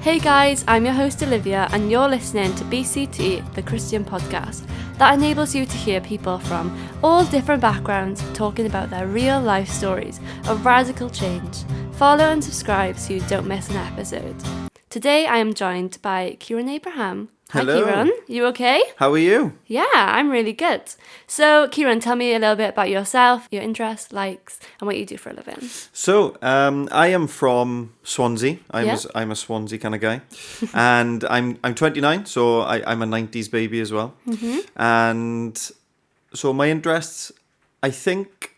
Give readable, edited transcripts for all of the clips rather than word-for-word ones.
Hey guys, I'm your host Olivia and you're listening to BCT, the Christian podcast that enables you to hear people from all different backgrounds talking about their real life stories of radical change. Follow and subscribe so you don't miss an episode. Today I am joined by Keiran Abraham. Hello. Hi Keiran, you okay? How are you? Yeah, I'm really good. So Keiran, tell me a little bit about yourself, your interests, likes, and what you do for a living. So, I am from Swansea. Yeah. I'm a Swansea kind of guy, and I'm 29, so I'm a 90s baby as well. Mm-hmm. And so my interests, I think,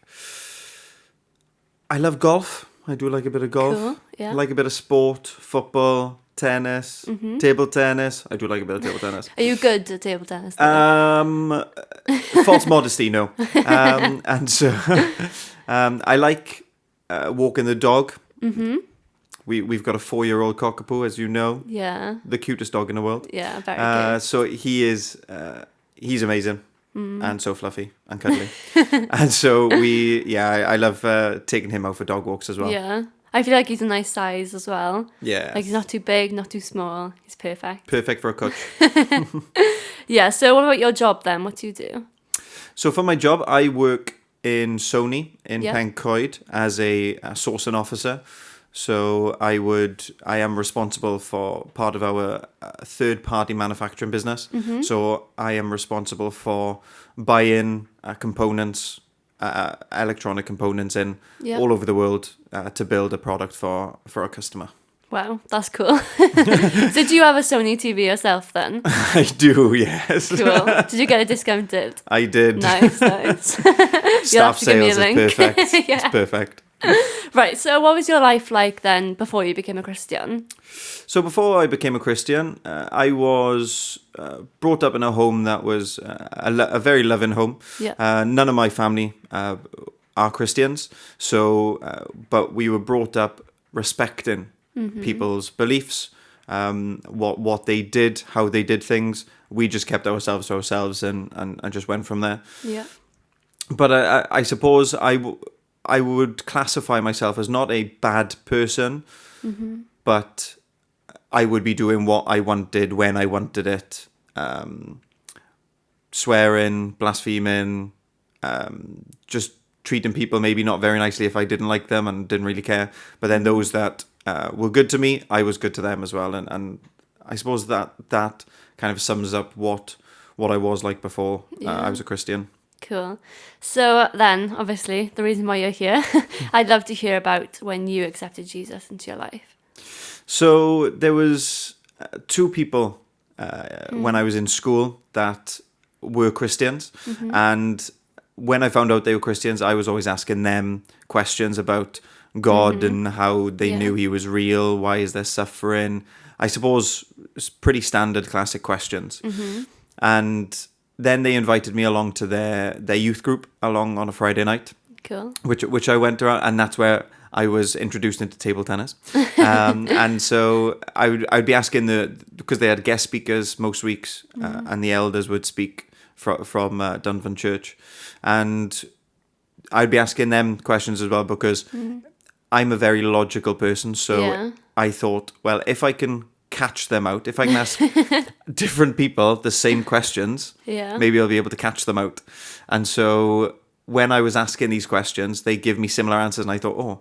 I love golf. I do like a bit of golf. Cool, yeah. I like a bit of sport, football, tennis, Mm-hmm. table tennis. I do like a bit of table tennis. Are you good at table tennis? False modesty, no. And so I like walking the dog. Mm-hmm. We've got a 4-year-old cockapoo, as you know, Yeah. the cutest dog in the world. Yeah, very good. So he's amazing and so fluffy and cuddly. And so I love taking him out for dog walks as well. Yeah. I feel like he's a nice size as well. Yeah. Like he's not too big, not too small. He's perfect. Perfect for a coach. Yeah, so what about your job then? What do you do? So for my job, I work in Sony in Yeah. Pencoed as a sourcing officer. So I am responsible for part of our third-party manufacturing business. Mm-hmm. So I am responsible for buying components, electronic components in Yeah. all over the world to build a product for a customer. Wow, that's cool. So do you have a Sony TV yourself then? I do, yes. Cool. Did you get it discounted? I did. Nice. You'll have Staff to give me a sales is link. perfect. Yeah. It's perfect. Right, so what was your life like then before you became a Christian? So before I became a Christian, I was brought up in a home that was a very loving home. Yeah. None of my family are Christians, so but we were brought up respecting people's beliefs, what they did, how they did things. We just kept ourselves to ourselves and just went from there. Yeah. But I suppose I would classify myself as not a bad person, but I would be doing what I wanted when I wanted it. Swearing, blaspheming, just treating people maybe not very nicely if I didn't like them and didn't really care. But then those that were good to me, I was good to them as well. And I suppose that kind of sums up what I was like before I was a Christian. Cool. So then, obviously, the reason why you're here, I'd love to hear about when you accepted Jesus into your life. So there was 2 people when I was in school that were Christians. And when I found out they were Christians, I was always asking them questions about God and how they knew he was real. Why is there suffering? I suppose it's pretty standard classic questions. And then they invited me along to their youth group along on a Friday night. Cool. Which I went around, and that's where I was introduced into table tennis. And so I'd be asking because they had guest speakers most weeks, and the elders would speak from Dunvan Church, and I'd be asking them questions as well because I'm a very logical person. So I thought, well, if I can catch them out, if I can ask different people the same questions, maybe I'll be able to catch them out. And so when I was asking these questions, they give me similar answers, and I thought, oh,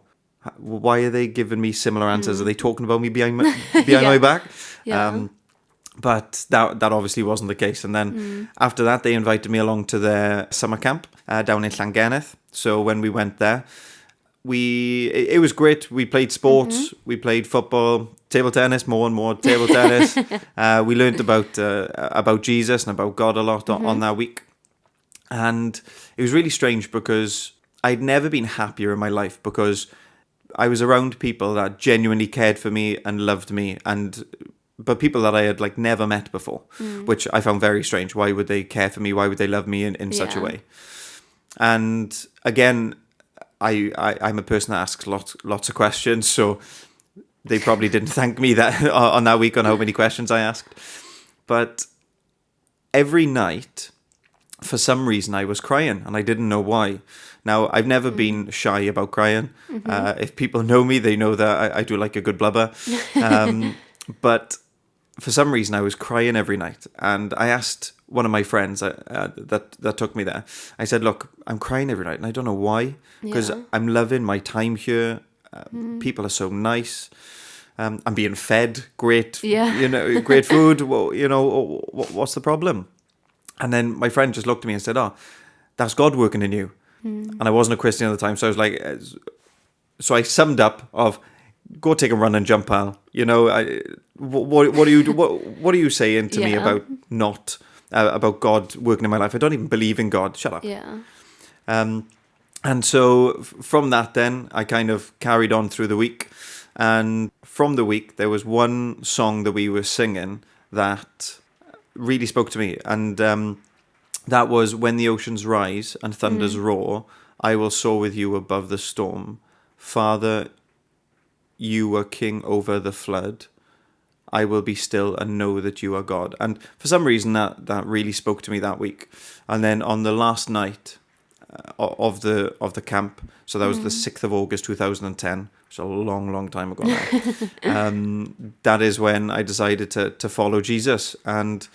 why are they giving me similar answers? Are they talking about me behind my back? Yeah. But that obviously wasn't the case. And then after that, they invited me along to their summer camp down in Llangennith. So when we went there, it was great. We played sports, we played football, table tennis, more and more table tennis. We learned about Jesus and about God a lot on that week. And it was really strange because I'd never been happier in my life because I was around people that genuinely cared for me and loved me, but people that I had like never met before, which I found very strange. Why would they care for me? Why would they love me in such a way? And again, I'm a person that asks lots of questions, so they probably didn't thank me that on that week on how many questions I asked. But every night, for some reason, I was crying, and I didn't know why. Now, I've never been shy about crying. If people know me, they know that I do like a good blubber. But for some reason, I was crying every night. And I asked one of my friends that took me there. I said, look, I'm crying every night, and I don't know why. Because I'm loving my time here. People are so nice. I'm being fed great, great food. Well, what's the problem? And then my friend just looked at me and said, oh, that's God working in you. And I wasn't a Christian at the time. So I was like, so I summed up of, go take a run and jump, pal. What are you saying to me about not, about God working in my life? I don't even believe in God. Shut up. Yeah. And so from that then, I kind of carried on through the week. And from the week, there was one song that we were singing that really spoke to me. And that was, when the oceans rise and thunders roar, I will soar with you above the storm. Father, you are king over the flood. I will be still and know that you are God. And for some reason, that really spoke to me that week. And then on the last night of the camp, so that was the 6th of August 2010, which is a long time ago now. That is when I decided to follow Jesus, and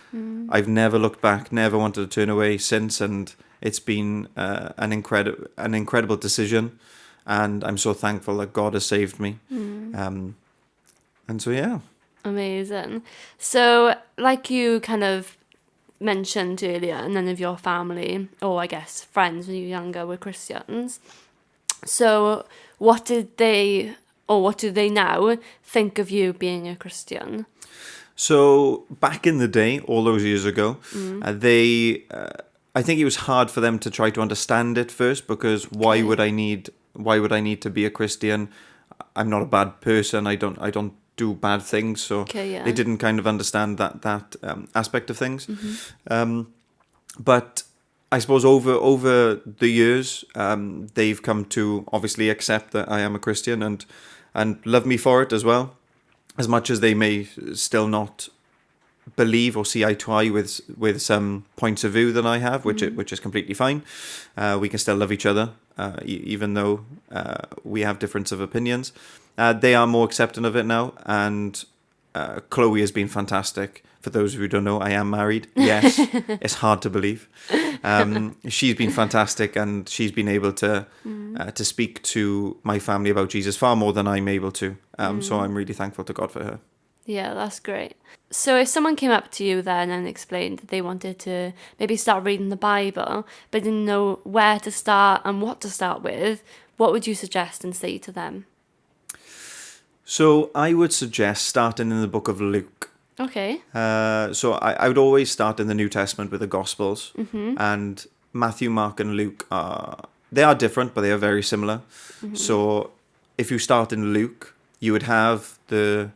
I've never looked back, never wanted to turn away since. And it's been an incredible decision, and I'm so thankful that God has saved me. And so yeah. Amazing. So, like you kind of mentioned earlier, none of your family, or I guess friends when you were younger, were Christians. So what do they now think of you being a Christian? So back in the day, all those years ago, I think it was hard for them to try to understand it first, because why would I need to be a Christian? I'm not a bad person. I don't do bad things, so they didn't kind of understand that aspect of things. But I suppose over the years, they've come to obviously accept that I am a Christian and love me for it as well, as much as they may still not believe or see eye to eye with some points of view that I have, which is completely fine. We can still love each other, even though we have difference of opinions. They are more accepting of it now, and Chloe has been fantastic. For those of you who don't know, I am married. Yes, it's hard to believe. She's been fantastic, and she's been able to speak to my family about Jesus far more than I'm able to. So I'm really thankful to God for her. Yeah, that's great. So if someone came up to you then and explained that they wanted to maybe start reading the Bible, but didn't know where to start and what to start with, what would you suggest and say to them? So I would suggest starting in the book of Luke. Okay. So I would always start in the New Testament with the Gospels. And Matthew, Mark and Luke they are different, but they are very similar. So if you start in Luke, you would have the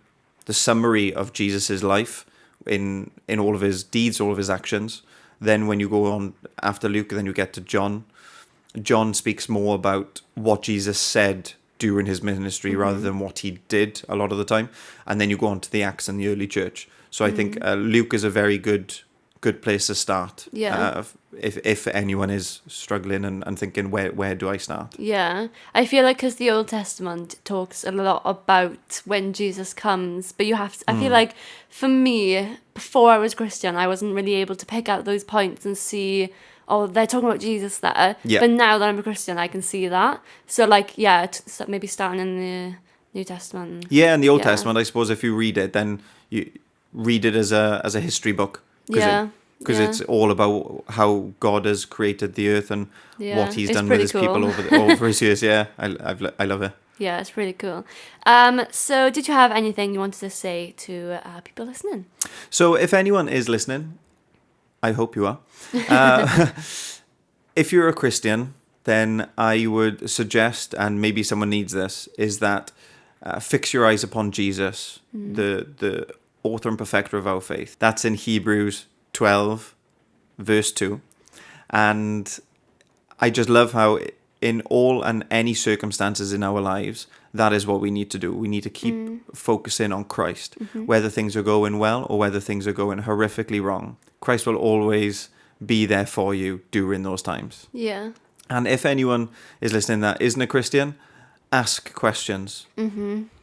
summary of Jesus's life in all of his deeds, all of his actions. Then when you go on after Luke, then you get to John. John speaks more about what Jesus said during his ministry rather than what he did a lot of the time. And then you go on to the Acts and the early church. So I think Luke is a very good place to start. Yeah. If anyone is struggling and thinking, where do I start? Yeah. I feel like because the Old Testament talks a lot about when Jesus comes, but you have to, I feel like for me, before I was Christian, I wasn't really able to pick out those points and see, oh, they're talking about Jesus there. Yeah. But now that I'm a Christian, I can see that. So like, yeah, maybe starting in the New Testament. Yeah, in the Old Testament, I suppose if you read it, then you read it as a history book. Because it's all about how God has created the earth and what he's done with his people over his years. Yeah, I love it. Yeah, it's really cool. So did you have anything you wanted to say to people listening? So if anyone is listening, I hope you are. If you're a Christian, then I would suggest, and maybe someone needs this, is that fix your eyes upon Jesus, the author and perfecter of our faith. That's in Hebrews 12, verse 2. And I just love how in all and any circumstances in our lives, that is what we need to do. We need to keep focusing on Christ, whether things are going well or whether things are going horrifically wrong. Christ will always be there for you during those times. Yeah. And if anyone is listening that isn't a Christian, ask questions.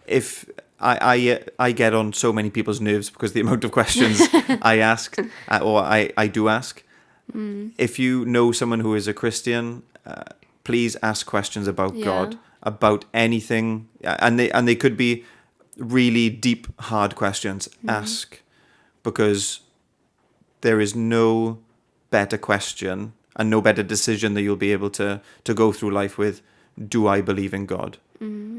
If I get on so many people's nerves because the amount of questions I ask, or I do ask. If you know someone who is a Christian, please ask questions about God, about anything, and they could be really deep, hard questions. Ask, because there is no better question and no better decision that you'll be able to go through life with. Do I believe in God?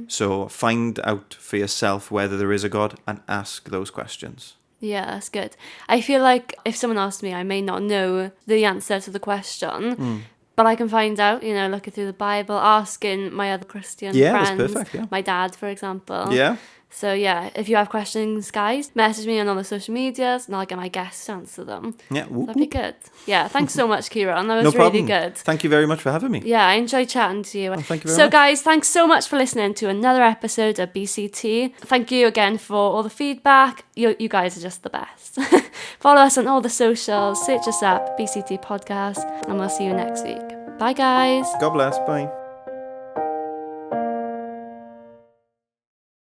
So find out for yourself whether there is a God and ask those questions. Yeah, that's good. I feel like if someone asked me, I may not know the answer to the question, but I can find out, looking through the Bible, asking my other Christian friends. That's perfect, yeah. My dad, for example. Yeah. So yeah, if you have questions, guys, message me on all the social medias and I'll get my guests to answer them. Yeah. That'd be good. Yeah, thanks so much, Keiran. That was No problem. really good. Thank you very much for having me. Yeah, I enjoyed chatting to you. Well, thank you very so much. guys, thanks so much for listening to another episode of BCT. Thank you again for all the feedback. You guys are just the best. Follow us on all the socials, search us up, BCT Podcast, and we'll see you next week. Bye guys. God bless. Bye.